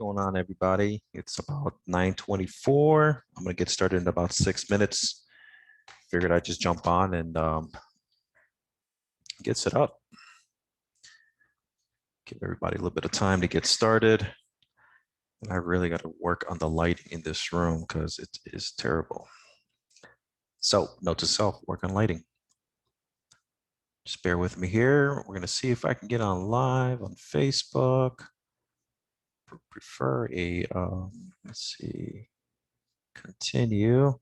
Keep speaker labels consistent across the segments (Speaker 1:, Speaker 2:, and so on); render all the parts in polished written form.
Speaker 1: Going on, everybody? It's about 9:24. I'm gonna get started in about 6 minutes. Figured I'd just jump on and get set up. Give everybody a little bit of time to get started. And I really got to work on the lighting in this room because it is terrible. So, note to self: work on lighting. Just bear with me here. We're gonna see if I can get on live on Facebook. Prefer a let's see. Continue.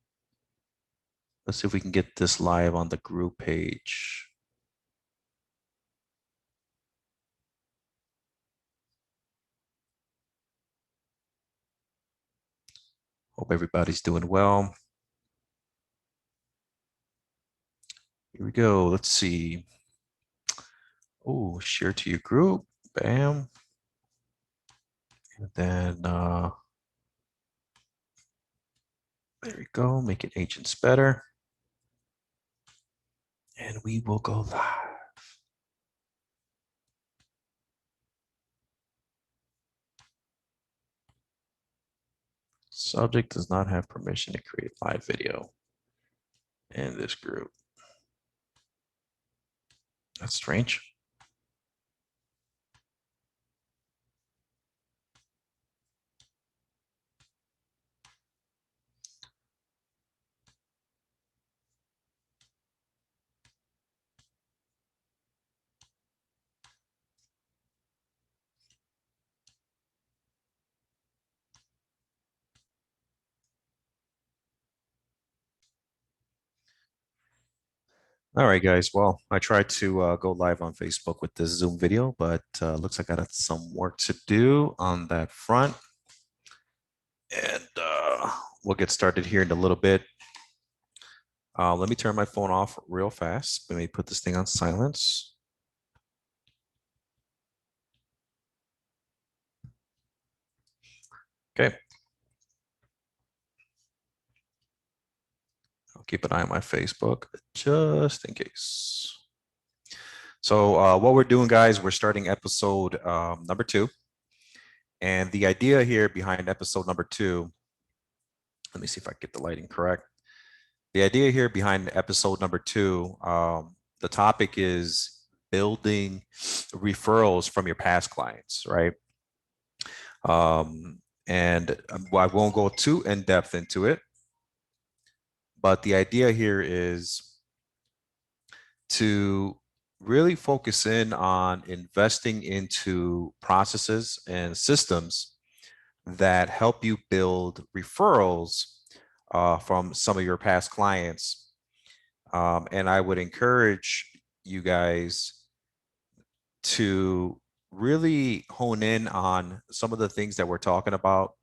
Speaker 1: Let's see if we can get this live on the group page. Hope everybody's doing well. Here we go. Let's see. Oh, share to your group. Bam. And then there we go. Making agents better. And we will go live. Subject does not have permission to create live video in this group. That's strange. All right, guys. Well, I tried to go live on Facebook with this Zoom video, but looks like I got some work to do on that front. And we'll get started here in a little bit. Let me turn my phone off real fast. Let me put this thing on silence. Okay. I'll keep an eye on my Facebook just in case. So what we're doing, guys, we're starting episode number 2. And the idea here behind episode number 2, let me see if I get the lighting correct. The idea here behind episode number 2, the topic is building referrals from your past clients, right? And I won't go too in depth into it, but the idea here is to really focus in on investing into processes and systems that help you build referrals from some of your past clients. And I would encourage you guys to really hone in on some of the things that we're talking about,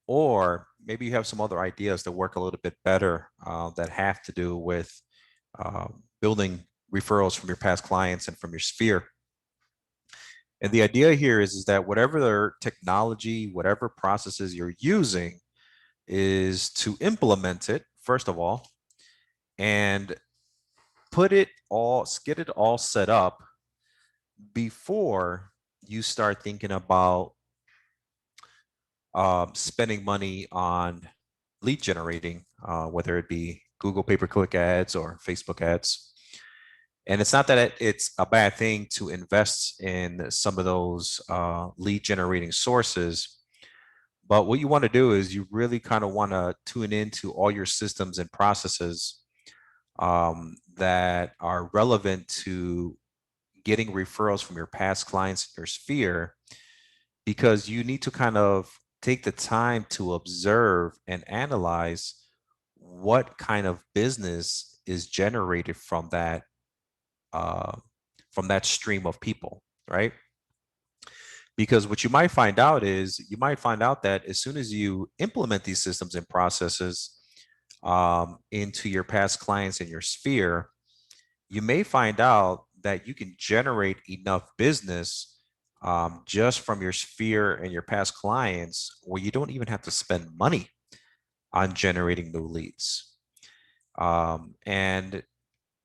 Speaker 1: or maybe you have some other ideas that work a little bit better that have to do with building referrals from your past clients and from your sphere. And the idea here is that whatever technology, whatever processes you're using, is to implement it, first of all, and get it all set up before you start thinking about spending money on lead generating, whether it be Google pay-per-click ads or Facebook ads. And it's not that it's a bad thing to invest in some of those lead generating sources, but what you want to do is you really kind of want to tune into all your systems and processes that are relevant to getting referrals from your past clients in your sphere, because you need to kind of take the time to observe and analyze what kind of business is generated from that stream of people, right? Because what you might find out is that as soon as you implement these systems and processes into your past clients in your sphere, you may find out that you can generate enough business just from your sphere and your past clients where you don't even have to spend money on generating new leads. And,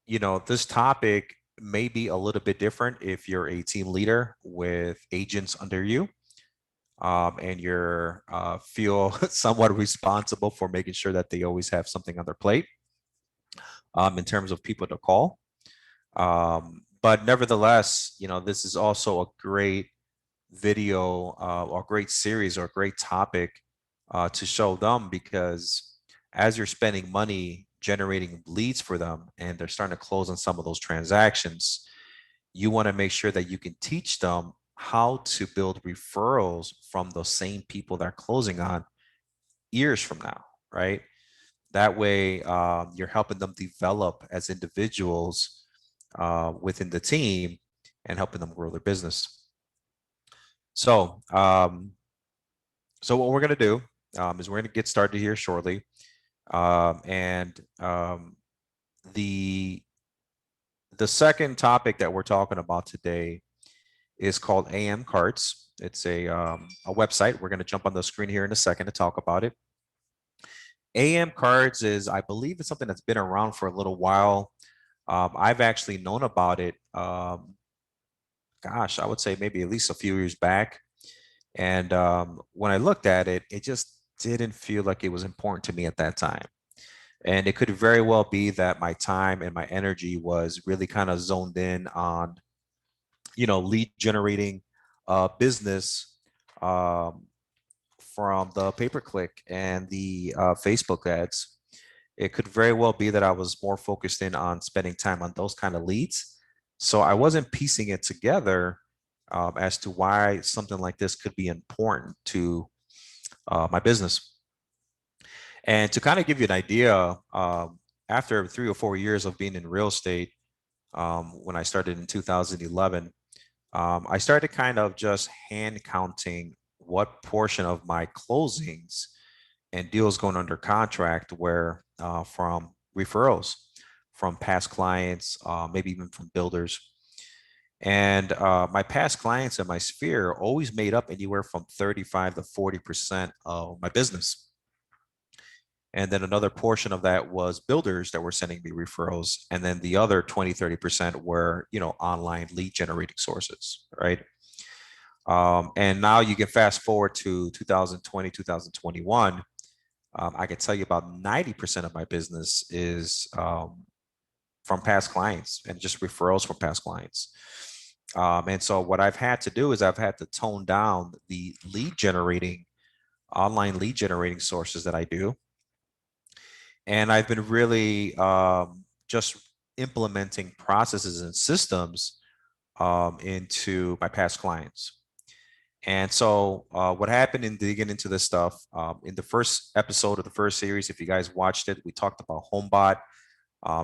Speaker 1: you know, this topic may be a little bit different if you're a team leader with agents under you. and you're feel somewhat responsible for making sure that they always have something on their plate in terms of people to call. But nevertheless, this is also a great video or great series or great topic to show them, because as you're spending money generating leads for them and they're starting to close on some of those transactions, you want to make sure that you can teach them how to build referrals from those same people they're closing on years from now, right? That way, you're helping them develop as individuals within the team and helping them grow their business. So, what we're going to do is we're going to get started here shortly. And the second topic that we're talking about today is called AM Carts. It's a website. We're going to jump on the screen here in a second to talk about it. AM Cards is, I believe, it's something that's been around for a little while. I've actually known about it, gosh, I would say maybe at least a few years back. And when I looked at it, it just didn't feel like it was important to me at that time. And it could very well be that my time and my energy was really kind of zoned in on, lead generating business um, from the pay-per-click and the Facebook ads. It could very well be that I was more focused in on spending time on those kind of leads. So I wasn't piecing it together as to why something like this could be important to my business. And to kind of give you an idea, after 3 or 4 years of being in real estate, when I started in 2011, I started kind of just hand counting what portion of my closings and deals going under contract were from referrals from past clients, maybe even from builders. And my past clients in my sphere always made up anywhere from 35 to 40% of my business. And then another portion of that was builders that were sending me referrals. And then the other 20, 30% were, online lead generating sources, right? And now you can fast forward to 2020, 2021. I can tell you about 90% of my business is from past clients and just referrals from past clients. And so what I've had to do is I've had to tone down the online lead generating sources that I do. And I've been really just implementing processes and systems into my past clients. And so what happened in digging into this stuff, in the first episode of the first series, if you guys watched it, we talked about HomeBot,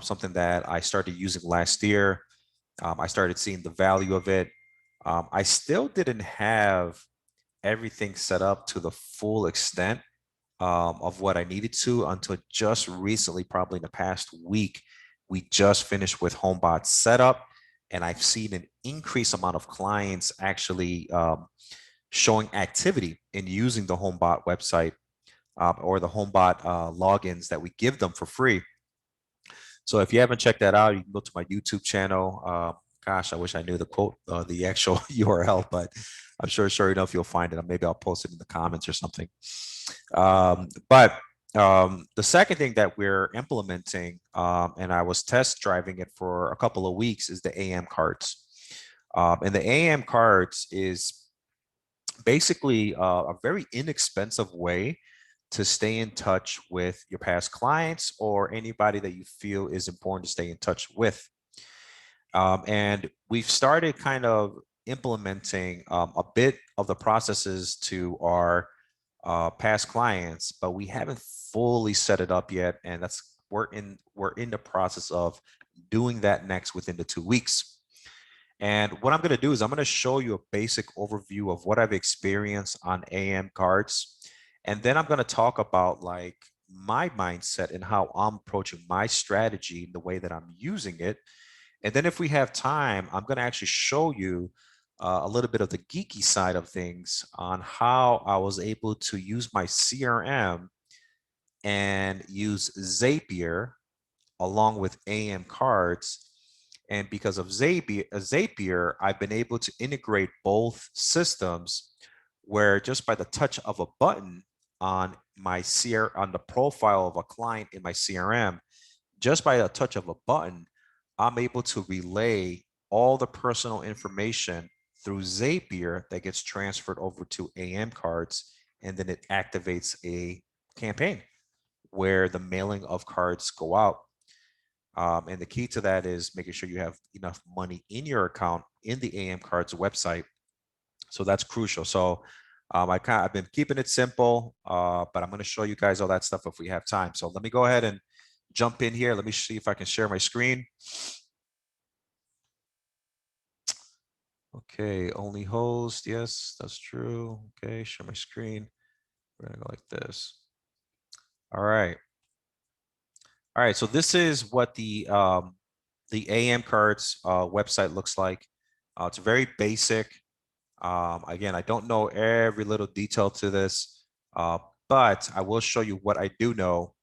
Speaker 1: something that I started using last year. I started seeing the value of it. I still didn't have everything set up to the full extent of what I needed to until just recently, probably in the past week. We just finished with HomeBot setup, and I've seen an increased amount of clients actually showing activity in using the HomeBot website or the HomeBot logins that we give them for free. So if you haven't checked that out, you can go to my YouTube channel. Gosh, I wish I knew the actual URL, but I'm sure enough you'll find it. Maybe I'll post it in the comments or something. But the second thing that we're implementing, and I was test driving it for a couple of weeks, is the AM cards. And the AM cards is basically a very inexpensive way to stay in touch with your past clients or anybody that you feel is important to stay in touch with. And we've started kind of implementing a bit of the processes to our past clients, but we haven't fully set it up yet. And we're in the process of doing that next within the 2 weeks. And what I'm going to do is I'm going to show you a basic overview of what I've experienced on AM cards. And then I'm going to talk about like my mindset and how I'm approaching my strategy, the way that I'm using it. And then if we have time, I'm going to actually show you a little bit of the geeky side of things on how I was able to use my CRM and use Zapier along with AM cards. And because of Zapier, I've been able to integrate both systems where just by the touch of a button on my on the profile of a client in my CRM, just by a touch of a button, I'm able to relay all the personal information through Zapier that gets transferred over to AM cards, and then it activates a campaign where the mailing of cards go out. And the key to that is making sure you have enough money in your account in the AM cards website. So that's crucial. So I've been keeping it simple, but I'm going to show you guys all that stuff if we have time. So let me go ahead and jump in here. Let me see if I can share my screen. Okay, only host. Yes, that's true. Okay, share my screen. We're gonna go like this. All right. All right, so this is what the AM cards website looks like. It's very basic. Again, I don't know every little detail to this, but I will show you what I do know,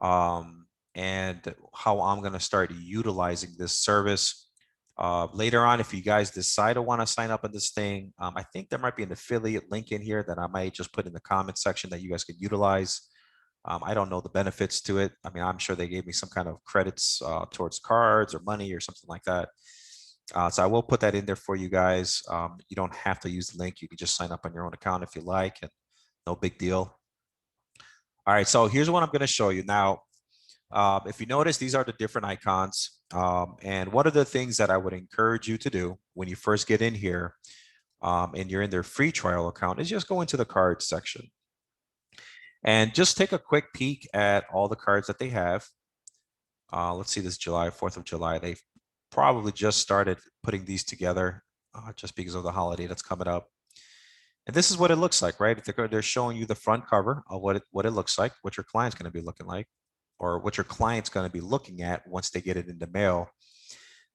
Speaker 1: and how I'm going to start utilizing this service. Later on, if you guys decide to want to sign up on this thing, I think there might be an affiliate link in here that I might just put in the comment section that you guys can utilize. I don't know the benefits to it. I mean, I'm sure they gave me some kind of credits towards cards or money or something like that. So I will put that in there for you guys. You don't have to use the link. You can just sign up on your own account if you like, and no big deal. All right, so here's what I'm going to show you now. If you notice, these are the different icons. And one of the things that I would encourage you to do when you first get in here, and you're in their free trial account, is just go into the cards section and just take a quick peek at all the cards that they have. Let's see, this July, 4th of July. They've probably just started putting these together just because of the holiday that's coming up. And this is what it looks like, right? They're showing you the front cover of what it looks like, what your client's going to be looking like, or what your client's going to be looking at once they get it in the mail.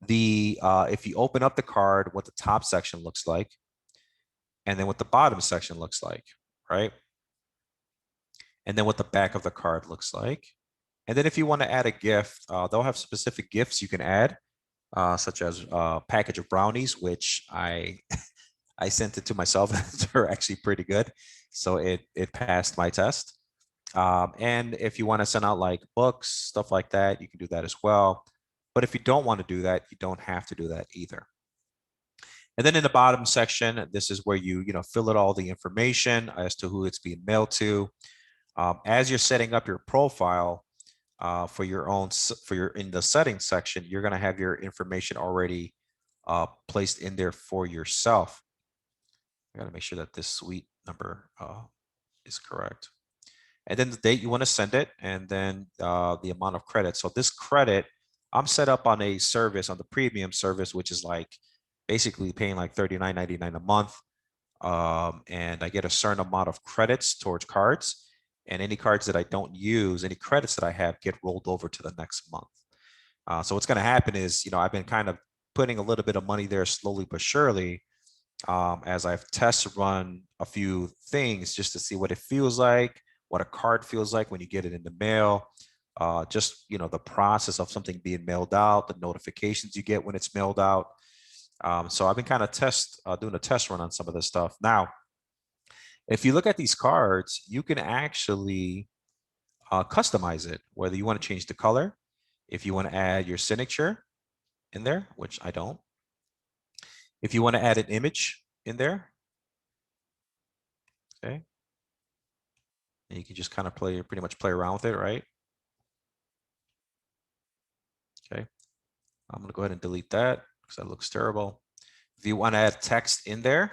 Speaker 1: If you open up the card, what the top section looks like, and then what the bottom section looks like, right? And then what the back of the card looks like. And then if you want to add a gift, they'll have specific gifts you can add, such as a package of brownies, which I I sent it to myself. They're actually pretty good, so it passed my test. And if you want to send out like books, stuff like that, you can do that as well. But if you don't want to do that, you don't have to do that either. And then in the bottom section, this is where you fill out all the information as to who it's being mailed to. As you're setting up your profile for your own in the settings section, you're going to have your information already placed in there for yourself. I got to make sure that this suite number is correct. And then the date you want to send it, and then the amount of credit. So this credit, I'm set up on a service, on the premium service, which is like basically paying like $39.99 a month. And I get a certain amount of credits towards cards. And any cards that I don't use, any credits that I have get rolled over to the next month. So what's going to happen is, I've been kind of putting a little bit of money there slowly but surely, as I've test run a few things just to see what it feels like, what a card feels like when you get it in the mail, just the process of something being mailed out, the notifications you get when it's mailed out. So I've been kind of doing a test run on some of this stuff. Now, if you look at these cards, you can actually customize it, whether you want to change the color, if you want to add your signature in there, which I don't. If you want to add an image in there, okay, and you can just kind of pretty much play around with it, right? Okay, I'm gonna go ahead and delete that because that looks terrible. If you want to add text in there,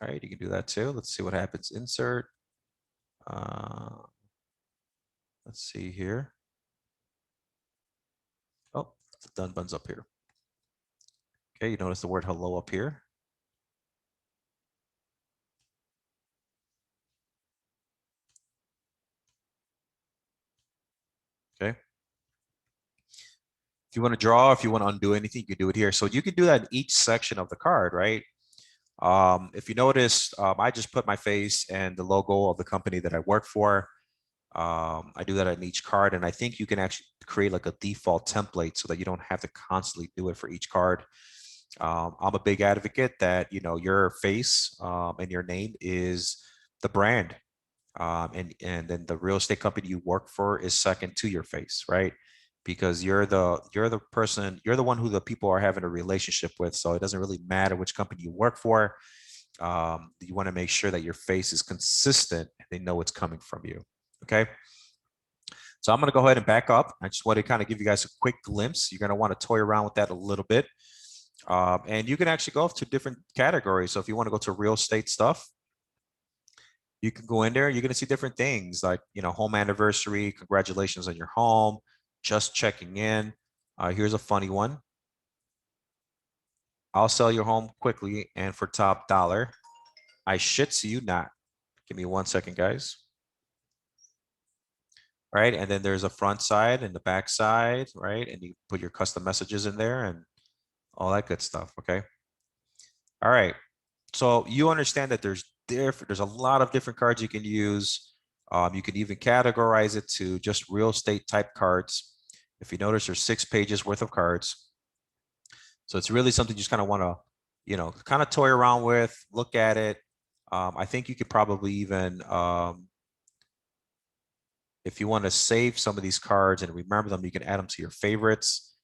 Speaker 1: all right, you can do that too. Let's see what happens. Insert. Let's see here. Oh, the done button's up here. Okay, you notice the word hello up here. Okay. If you want to draw, if you want to undo anything, you can do it here. So you can do that in each section of the card, right? If you notice, I just put my face and the logo of the company that I work for. I do that on each card, and I think you can actually create like a default template so that you don't have to constantly do it for each card. I'm a big advocate that, you know, your face and your name is the brand. And then the real estate company you work for is second to your face, right? Because you're the person, you're the one who the people are having a relationship with. So it doesn't really matter which company you work for. You want to make sure that your face is consistent and they know it's coming from you. Okay. So I'm going to go ahead and back up. I just want to kind of give you guys a quick glimpse. You're going to want to toy around with that a little bit. And you can actually go to different categories. So if you want to go to real estate stuff, you can go in there. You're going to see different things like, you know, home anniversary, congratulations on your home, just checking in. Here's a funny one. I'll sell your home quickly and for top dollar. I shits you not. Give me 1 second, guys. Right. And then there's a front side and the back side, right? And you put your custom messages in there and all that good stuff. Okay. All right. So you understand that there's a lot of different cards you can use. You can even categorize it to just real estate type cards. If you notice, there's 6 pages worth of cards. So it's really something you just kind of want to, you know, kind of toy around with, look at it. I think you could probably even, if you want to save some of these cards and remember them, you can add them to your favorites,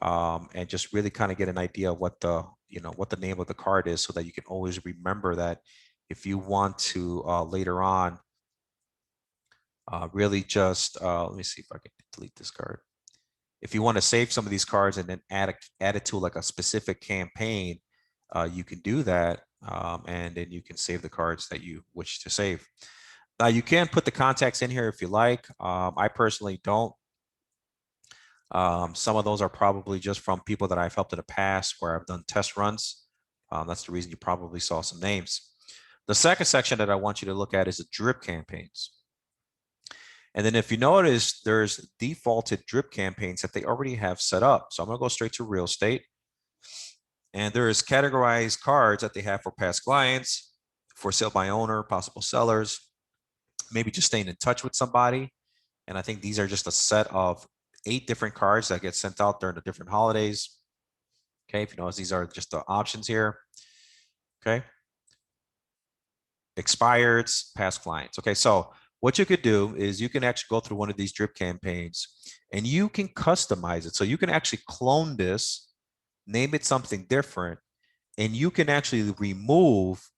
Speaker 1: and just really kind of get an idea of what the, you know, what the name of the card is so that you can always remember that if you want to later on really just, let me see if I can delete this card. If you want to save some of these cards and then add it to like a specific campaign, you can do that. And then you can save the cards that you wish to save. Now you can put the contacts in here if you like. I personally don't. Some of those are probably just from people that I've helped in the past where I've done test runs. That's the reason you probably saw some names. The second section that I want you to look at is the drip campaigns. And then if you notice, there's defaulted drip campaigns that they already have set up. So I'm going to go straight to real estate. And there is categorized cards that they have for past clients, for sale by owner, possible sellers, maybe just staying in touch with somebody. And I think these are just a set of 8 different cards that get sent out during the different holidays. Okay, if you notice, these are just the options here. Okay. Expireds, past clients. Okay, so what you could do is you can actually go through one of these drip campaigns and you can customize it. So you can actually clone this, name it something different, and you can actually remove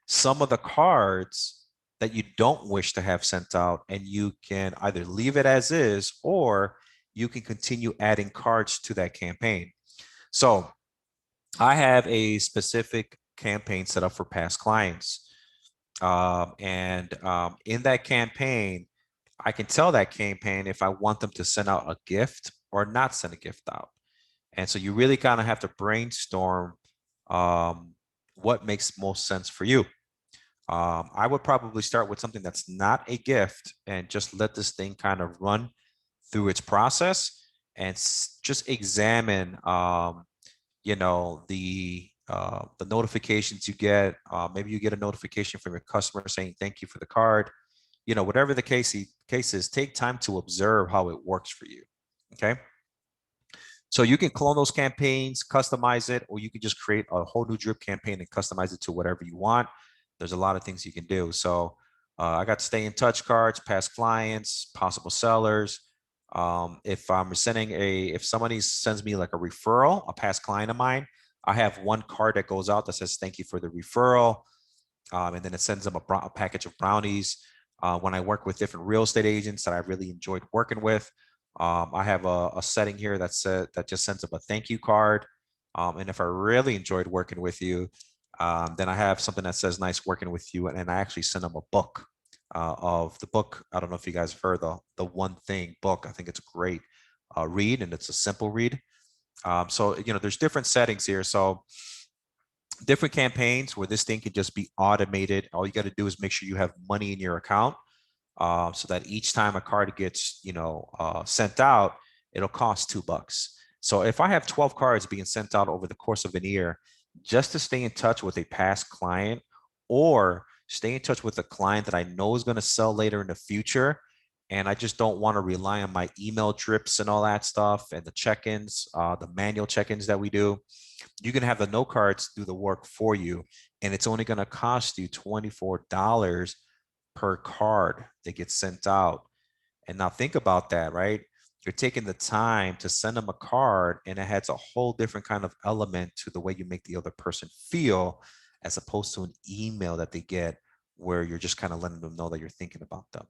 Speaker 1: some of the cards that you don't wish to have sent out, and you can either leave it as is or you can continue adding cards to that campaign. So I have a specific campaign set up for past clients. In that campaign, I can tell that campaign if I want them to send out a gift or not send a gift out. And so you really kind of have to brainstorm what makes most sense for you. I would probably start with something that's not a gift and just let this thing kind of run through its process and just examine, you know, the notifications you get. Maybe you get a notification from your customer saying thank you for the card. You know, whatever the case is, take time to observe how it works for you. Okay. So you can clone those campaigns, customize it, or you can just create a whole new drip campaign and customize it to whatever you want. There's a lot of things you can do. So I got stay in touch cards, past clients, possible sellers. If I'm sending if somebody sends me like a referral, a past client of mine, I have one card that goes out that says thank you for the referral. And then it sends them a package of brownies. When I work with different real estate agents that I really enjoyed working with, I have a setting here that just sends them a thank you card. And if I really enjoyed working with you, then I have something that says nice working with you, and I actually send them a book of the book. I don't know if you guys have heard the One Thing book. I think it's a great read, and it's a simple read. So you know, there's different settings here. So different campaigns where this thing can just be automated. All you got to do is make sure you have money in your account, so that each time a card gets, you know, sent out, it'll cost $2. So if I have 12 cards being sent out over the course of an year, just to stay in touch with a past client or stay in touch with a client that I know is going to sell later in the future, and I just don't want to rely on my email drips and all that stuff and the check-ins, the manual check-ins that we do. You can have the note cards do the work for you, and it's only going to cost you $24 per card that gets sent out. And now think about that, right? You're taking the time to send them a card, and it adds a whole different kind of element to the way you make the other person feel, as opposed to an email that they get where you're just kind of letting them know that you're thinking about them.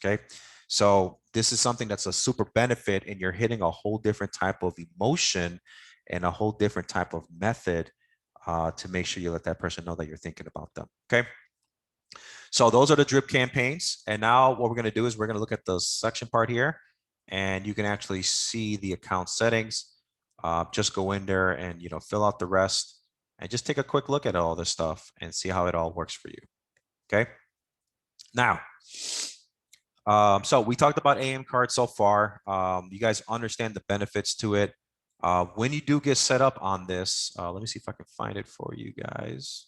Speaker 1: Okay. So this is something that's a super benefit, and you're hitting a whole different type of emotion and a whole different type of method to make sure you let that person know that you're thinking about them. Okay. So those are the drip campaigns. And now what we're going to do is we're going to look at the section part here, and you can actually see the account settings. Just go in there and, fill out the rest and just take a quick look at all this stuff and see how it all works for you. Okay. Now, so we talked about AM cards so far. You guys understand the benefits to it. When you do get set up on this, let me see if I can find it for you guys.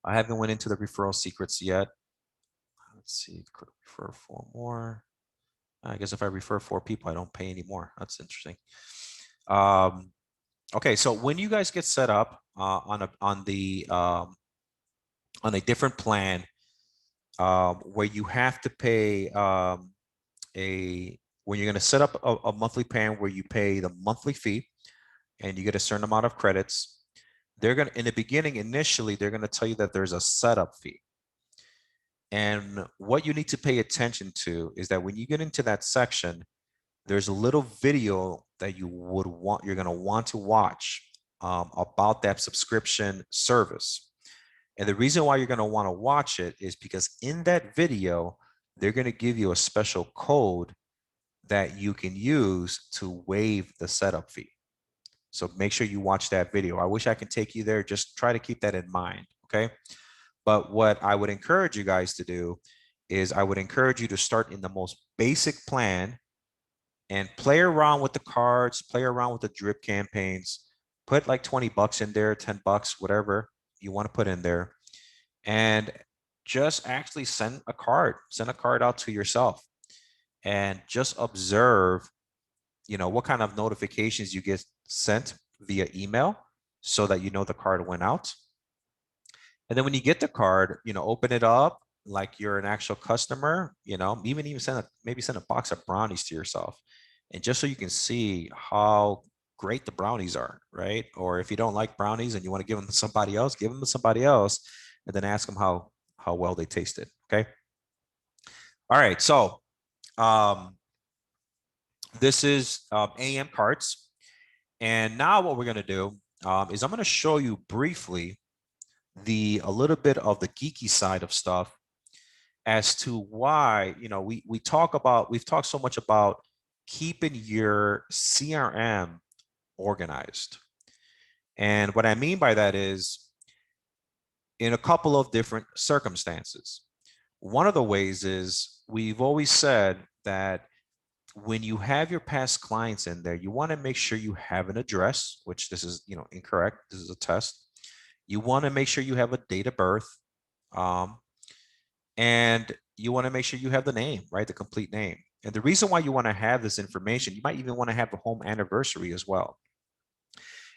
Speaker 1: I haven't went into the referral secrets yet. Let's see, could refer 4 more. I guess if I refer 4 people, I don't pay anymore. That's interesting. Okay, so when you guys get set up on a different plan, where you have to pay when you're going to set up a monthly plan where you pay the monthly fee and you get a certain amount of credits, they're going to, in the beginning, initially, they're going to tell you that there's a setup fee. And what you need to pay attention to is that when you get into that section, there's a little video that you're going to want to watch about that subscription service. And the reason why you're going to want to watch it is because in that video, they're going to give you a special code that you can use to waive the setup fee. So make sure you watch that video. I wish I could take you there. Just try to keep that in mind, okay? But what I would encourage you guys to do is I would encourage you to start in the most basic plan and play around with the cards, play around with the drip campaigns, put like 20 bucks in there, 10 bucks, whatever you want to put in there, and just actually send a card out to yourself and just observe, what kind of notifications you get sent via email so that the card went out. And then when you get the card, open it up like you're an actual customer, even maybe send a box of brownies to yourself. And just so you can see how great the brownies are, right? Or if you don't like brownies and you want to give them to somebody else, give them to somebody else, and then ask them how well they tasted. Okay. All right. So this is AM cards. And now what we're going to do is I'm going to show you briefly a little bit of the geeky side of stuff as to why, we've talked so much about keeping your CRM organized. And what I mean by that is in a couple of different circumstances. One of the ways is we've always said that when you have your past clients in there, you want to make sure you have an address, which this is, incorrect. This is a test. You want to make sure you have a date of birth. And you want to make sure you have the name, right? The complete name. And the reason why you want to have this information, you might even want to have the home anniversary as well.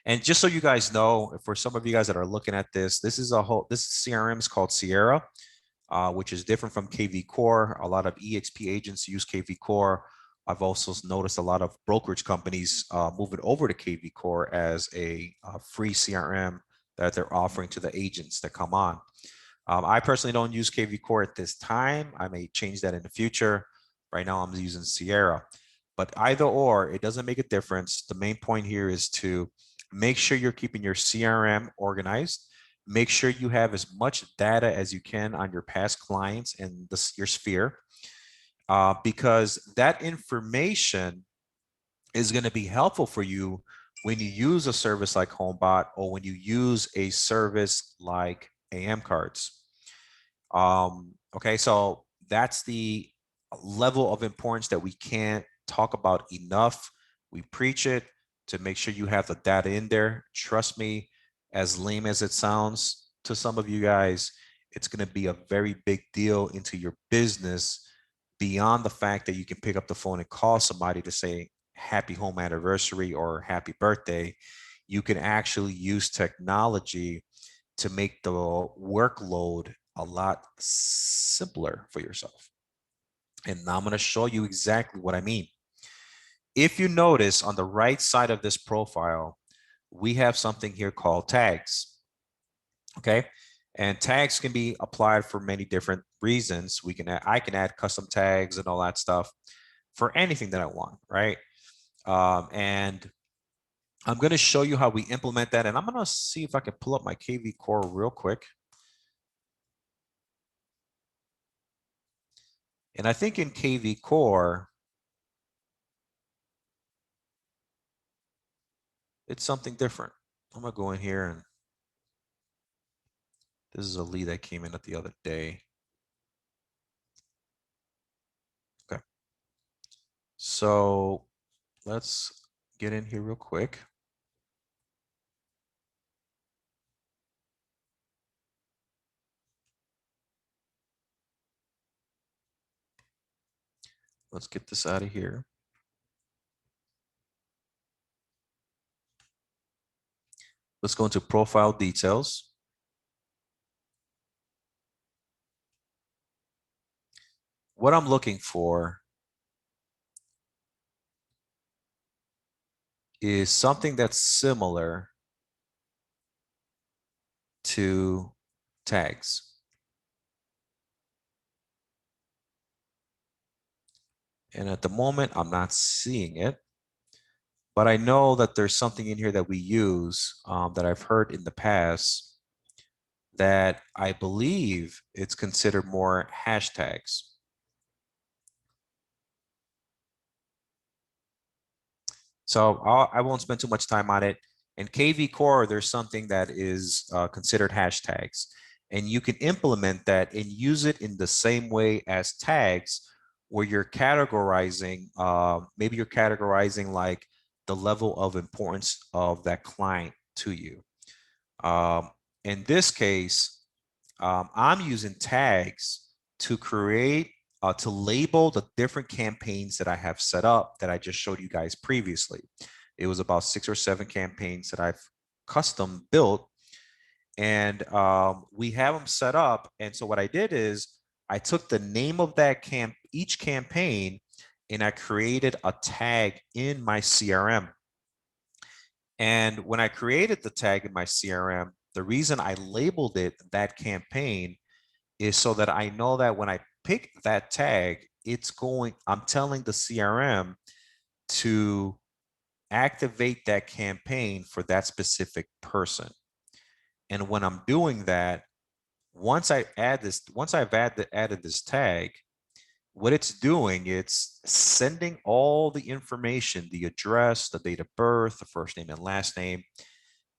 Speaker 1: And just so you guys know, for some of you guys that are looking at this, this CRM is called Sierra, which is different from KV Core. A lot of EXP agents use KV Core. I've also noticed a lot of brokerage companies moving over to KV Core as a free CRM that they're offering to the agents that come on. I personally don't use KV Core at this time. I may change that in the future. Right now, I'm using Sierra. But either or, it doesn't make a difference. The main point here is to make sure you're keeping your CRM organized. Make sure you have as much data as you can on your past clients and your sphere, because that information is going to be helpful for you when you use a service like HomeBot or when you use a service like AM cards. Okay, so that's the level of importance that we can't talk about enough. We preach it to make sure you have the data in there. Trust me, as lame as it sounds to some of you guys, it's going to be a very big deal into your business beyond the fact that you can pick up the phone and call somebody to say happy home anniversary or happy birthday, you can actually use technology to make the workload a lot simpler for yourself. And now I'm going to show you exactly what I mean. If you notice on the right side of this profile, we have something here called tags. Okay. And tags can be applied for many different reasons. I can add custom tags and all that stuff for anything that I want, right? And I'm going to show you how we implement that. And I'm going to see if I can pull up my KV Core real quick. And I think in KV Core, it's something different. I'm going to go in here, and this is a lead that came in at the other day. Okay. So let's get in here real quick. Let's get this out of here. Let's go into profile details. What I'm looking for is something that's similar to tags. And at the moment, I'm not seeing it. But I know that there's something in here that we use that I've heard in the past that I believe it's considered more hashtags. So I won't spend too much time on it. In KV Core, there's something that is considered hashtags. And you can implement that and use it in the same way as tags, where you're categorizing, maybe you're categorizing like the level of importance of that client to you. In this case, I'm using tags to create, to label the different campaigns that I have set up that I just showed you guys previously. It was about 6 or 7 campaigns that I've custom built, and we have them set up. And so what I did is I took the name of that each campaign, and I created a tag in my CRM. And when I created the tag in my CRM, the reason I labeled it that campaign is so that I know that when I pick that tag, I'm telling the CRM to activate that campaign for that specific person. And when I'm doing that, once I've added this tag, what it's doing, it's sending all the information, the address, the date of birth, the first name and last name.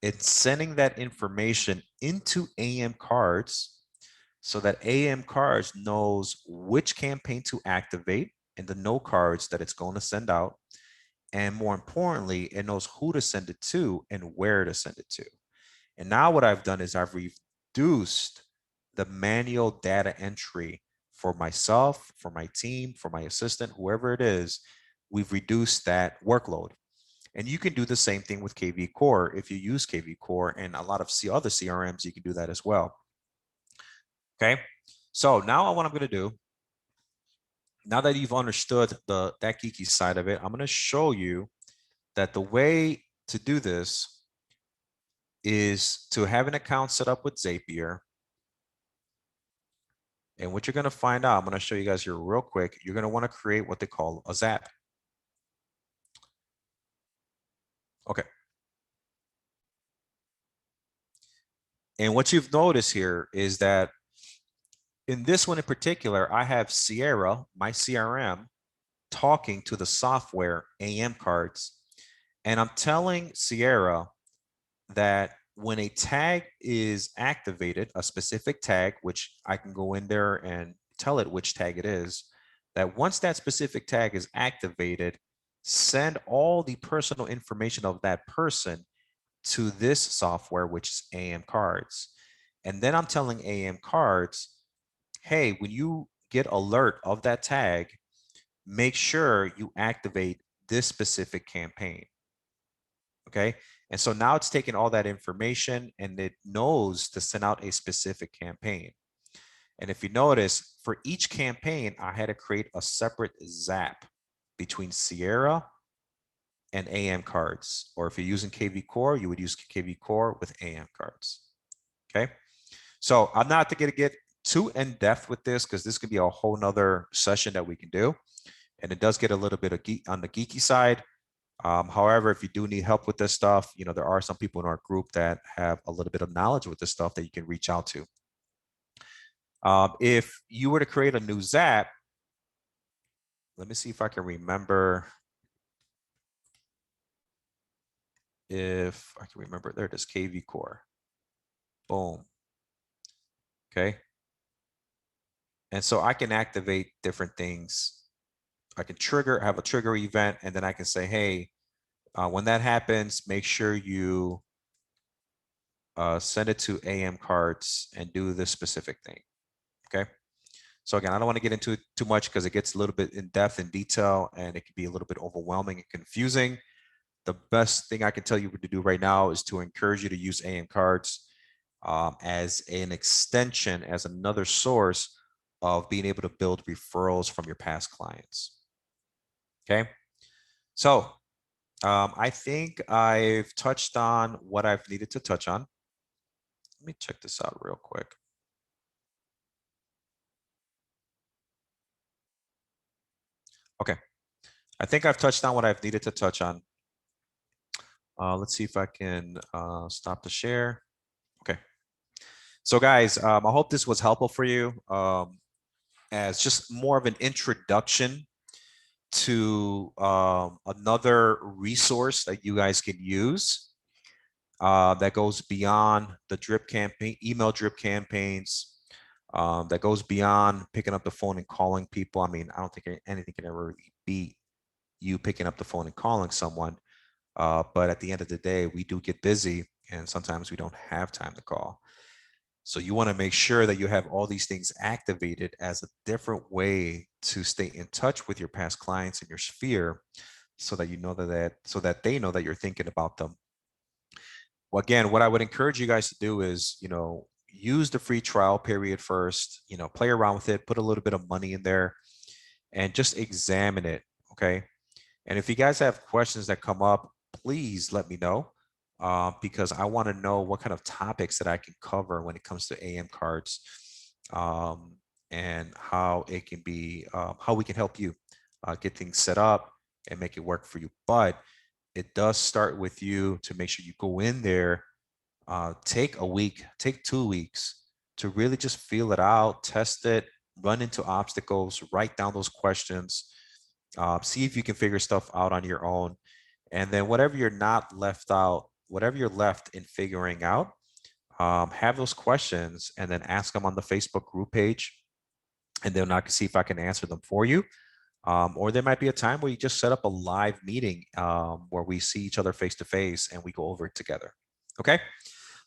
Speaker 1: It's sending that information into AM cards so that AM cards knows which campaign to activate and the no cards that it's going to send out. And more importantly, it knows who to send it to and where to send it to. And now what I've done is I've reduced the manual data entry for myself, for my team, for my assistant, whoever it is. We've reduced that workload. And you can do the same thing with KV Core. If you use KV Core and a lot of other CRMs, you can do that as well. Okay. So now what I'm going to do, now that you've understood that geeky side of it, I'm going to show you that the way to do this is to have an account set up with Zapier. And what you're going to find out, I'm going to show you guys here real quick. You're going to want to create what they call a Zap. Okay. And what you've noticed here is that in this one in particular, I have Sierra, my CRM, talking to the software AM cards. And I'm telling Sierra that when a tag is activated, a specific tag, which I can go in there and tell it which tag it is, that once that specific tag is activated, send all the personal information of that person to this software, which is AM cards. And then I'm telling AM cards, hey, when you get alert of that tag, make sure you activate this specific campaign. Okay. And so now it's taking all that information and it knows to send out a specific campaign. And if you notice, for each campaign, I had to create a separate zap between Sierra and AM cards. Or if you're using KV Core, you would use KV Core with AM cards. Okay. So I'm not going to get too in depth with this because this could be a whole nother session that we can do. And it does get a little bit of geek on the geeky side. However, if you do need help with this stuff, you know, there are some people in our group that have a little bit of knowledge with this stuff that you can reach out to. If you were to create a new Zap, let me see if I can remember. If I can remember, there it is, KV Core. Boom. Okay. And so I can activate different things. I can have a trigger event, and then I can say, hey, when that happens, make sure you send it to AM cards and do this specific thing. Okay. So again, I don't want to get into it too much because it gets a little bit in depth and detail, and it can be a little bit overwhelming and confusing. The best thing I can tell you to do right now is to encourage you to use AM cards as an extension, as another source of being able to build referrals from your past clients. Okay. So I think I've touched on what I've needed to touch on. Let me check this out real quick. Okay. I think I've touched on what I've needed to touch on. Let's see if I can stop the share. Okay. So guys, I hope this was helpful for you as just more of an introduction to another resource that you guys can use that goes beyond the drip campaign, email drip campaigns, that goes beyond picking up the phone and calling people. I mean, I don't think anything can ever really beat you picking up the phone and calling someone. But at the end of the day, we do get busy and sometimes we don't have time to call. So you want to make sure that you have all these things activated as a different way to stay in touch with your past clients in your sphere so that you know so that they know that you're thinking about them. Well, again, what I would encourage you guys to do is, you know, use the free trial period first, you know, play around with it, put a little bit of money in there and just examine it. Okay. And if you guys have questions that come up, please let me know because I want to know what kind of topics that I can cover when it comes to AM cards and how it can be, how we can help you get things set up and make it work for you. But it does start with you to make sure you go in there, take a week, take 2 weeks to really just feel it out, test it, run into obstacles, write down those questions, see if you can figure stuff out on your own. And then whatever you're not left out, whatever you're left in figuring out, have those questions and then ask them on the Facebook group page. And then I can see if I can answer them for you. Or there might be a time where you just set up a live meeting where we see each other face to face and we go over it together. Okay.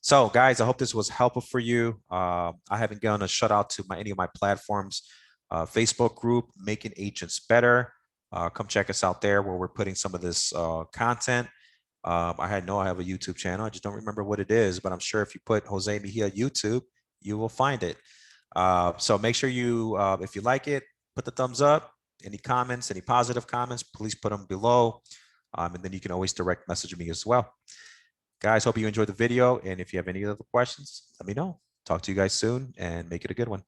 Speaker 1: So guys, I hope this was helpful for you. I haven't gone to shout out to any of my platforms, Facebook group, Making Agents Better. Come check us out there where we're putting some of this content. I have a YouTube channel. I just don't remember what it is, but I'm sure if you put Jose Mejia YouTube, you will find it. So make sure you, if you like it, put the thumbs up. Any comments, any positive comments, please put them below. And then you can always direct message me as well. Guys, hope you enjoyed the video. And if you have any other questions, let me know. Talk to you guys soon and make it a good one.